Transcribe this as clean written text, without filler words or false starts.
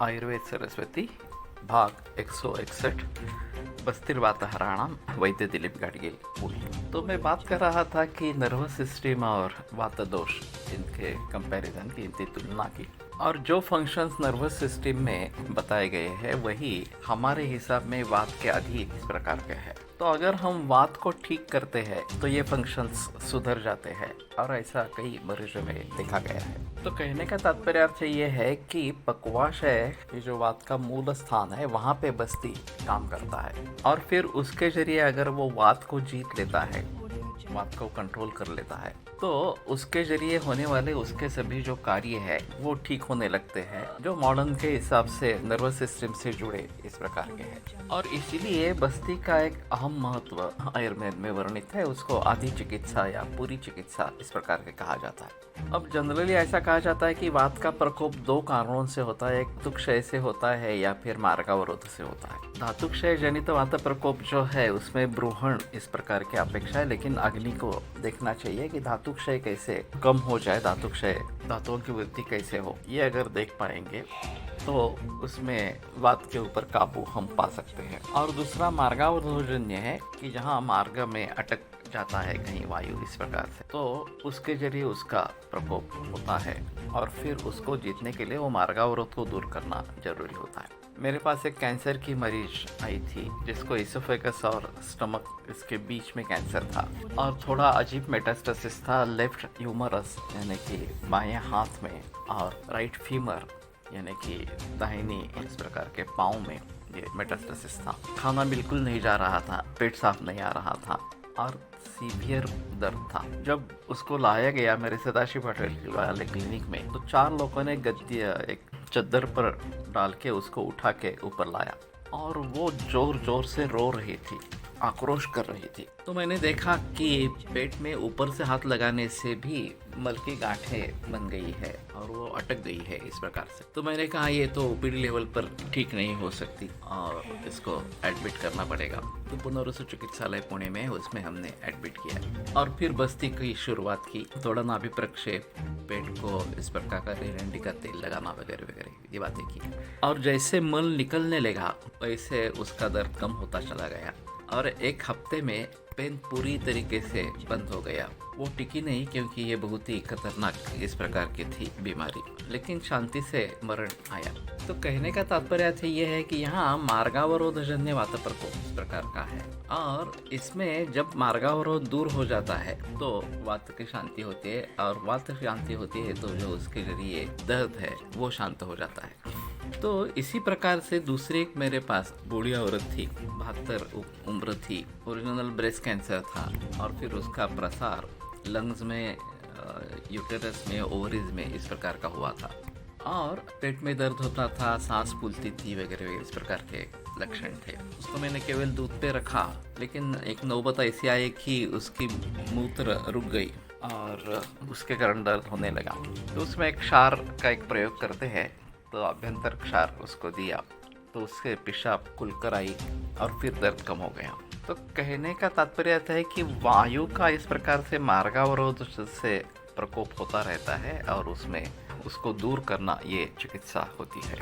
आयुर्वेद सरस्वती भाग 161 बस्तिर्वातहराणाम वैद्य दिलीप गाडगिल पुणे। तो मैं बात कर रहा था कि नर्वस सिस्टम और वात दोष इनके कंपैरिजन की, इनकी तुलना की, और जो फंक्शंस नर्वस सिस्टम में बताए गए हैं वही हमारे हिसाब में वात के अधीन इस प्रकार के हैं। तो अगर हम वात को ठीक करते हैं तो ये फंक्शंस सुधर जाते हैं और ऐसा कई मरीजों में देखा गया है। तो कहने का तात्पर्य ये है कि पक्वाशय, ये जो वात का मूल स्थान है, वहाँ पे बस्ती काम करता है और फिर उसके जरिए अगर वो वात को जीत लेता है, वात को कंट्रोल कर लेता है, तो उसके जरिए होने वाले उसके सभी जो कार्य है वो ठीक होने लगते हैं, जो मॉडर्न के हिसाब से नर्वस सिस्टम से जुड़े इस प्रकार के हैं। और इसीलिए बस्ती का एक अहम महत्व आयुर्वेद में वर्णित है। उसको आदि चिकित्सा या पूरी चिकित्सा इस प्रकार के कहा जाता है। अब जनरली ऐसा कहा जाता है कि वात का प्रकोप दो कारणों से होता है, एक धातुक्षय से होता है या फिर मार्गावरोध से होता है। धातुक्षय जनित वात प्रकोप जो है उसमें ब्रूहण इस प्रकार की अपेक्षा है, लेकिन अग्नि को देखना चाहिए कि धातुक्षय कैसे कम हो जाए, धातुक्षय धातुओं की वृद्धि कैसे हो। ये अगर देख पाएंगे तो उसमें वात के ऊपर काबू हम पा सकते हैं। और दूसरा मार्गावरोधजन्य है कि जहाँ मार्ग में अटक जाता है कहीं वायु इस प्रकार से, तो उसके जरिए उसका प्रकोप होता है और फिर उसको जीतने के लिए वो मार्गावरोध को दूर करना जरूरी होता है। मेरे पास एक कैंसर की मरीज आई थी जिसको इसोफेगस और स्टमक इसके बीच में कैंसर था और थोड़ा अजीब मेटास्टेसिस था लेफ्ट ह्यूमरस यानी कि बाएं हाथ में और राइट फीमर यानी कि दाहिनी इस प्रकार के पाँव में ये मेटास्टेसिस था। खाना बिल्कुल नहीं जा रहा था, पेट साफ नहीं आ रहा था और सीवियर दर्द था। जब उसको लाया गया मेरे सदाशिव पटेल वाले क्लिनिक में, तो 4 लोगों ने गद्दिया एक चद्दर पर डाल के उसको उठा के ऊपर लाया और वो जोर जोर से रो रही थी, आक्रोश कर रही थी। तो मैंने देखा कि पेट में ऊपर से हाथ लगाने से भी मल की गांठें बन गई है और वो अटक गई है इस प्रकार से। तो मैंने कहा ये तो ओपीडी लेवल पर ठीक नहीं हो सकती और इसको एडमिट करना पड़ेगा। तो पुनर्वसु चिकित्सालय पुणे में उसमें हमने एडमिट किया और फिर बस्ती की शुरुआत की। थोड़ा नाभि प्रक्षेप, पेट को इस प्रकार का रेरंडी का तेल लगाना वगैरह वगैरह ये बातें की। और जैसे मल निकलने लगा वैसे उसका दर्द कम होता चला गया और एक हफ्ते में पेन पूरी तरीके से बंद हो गया। वो टिकी नहीं क्योंकि ये बहुत ही खतरनाक इस प्रकार की थी बीमारी, लेकिन शांति से मरण आया। तो कहने का तात्पर्य ये है कि यहाँ मार्गावरोधजन्य वात प्रकोप इस प्रकार का है और इसमें जब मार्गावरोध दूर हो जाता है तो वात की शांति होती है और वात शांति होती है तो जो उसके जरिए दर्द है वो शांत हो जाता है। तो इसी प्रकार से दूसरी एक मेरे पास बूढ़ी औरत थी, 72 उम्र थी, ओरिजिनल ब्रेस्ट कैंसर था और फिर उसका प्रसार लंग्स में, यूटेरस में, ओवरीज में इस प्रकार का हुआ था और पेट में दर्द होता था, सांस फूलती थी वगैरह इस प्रकार के लक्षण थे। उसको मैंने केवल दूध पे रखा, लेकिन एक नौबत ऐसी आई कि उसकी मूत्र रुक गई और उसके कारण दर्द होने लगा। तो उसमें एक क्षार का एक प्रयोग करते हैं, तो अभ्यंतर क्षार उसको दिया तो उससे पेशाब खुलकर आई और फिर दर्द कम हो गया। तो कहने का तात्पर्य है कि वायु का इस प्रकार से मार्गावरोध से प्रकोप होता रहता है और उसमें उसको दूर करना ये चिकित्सा होती है।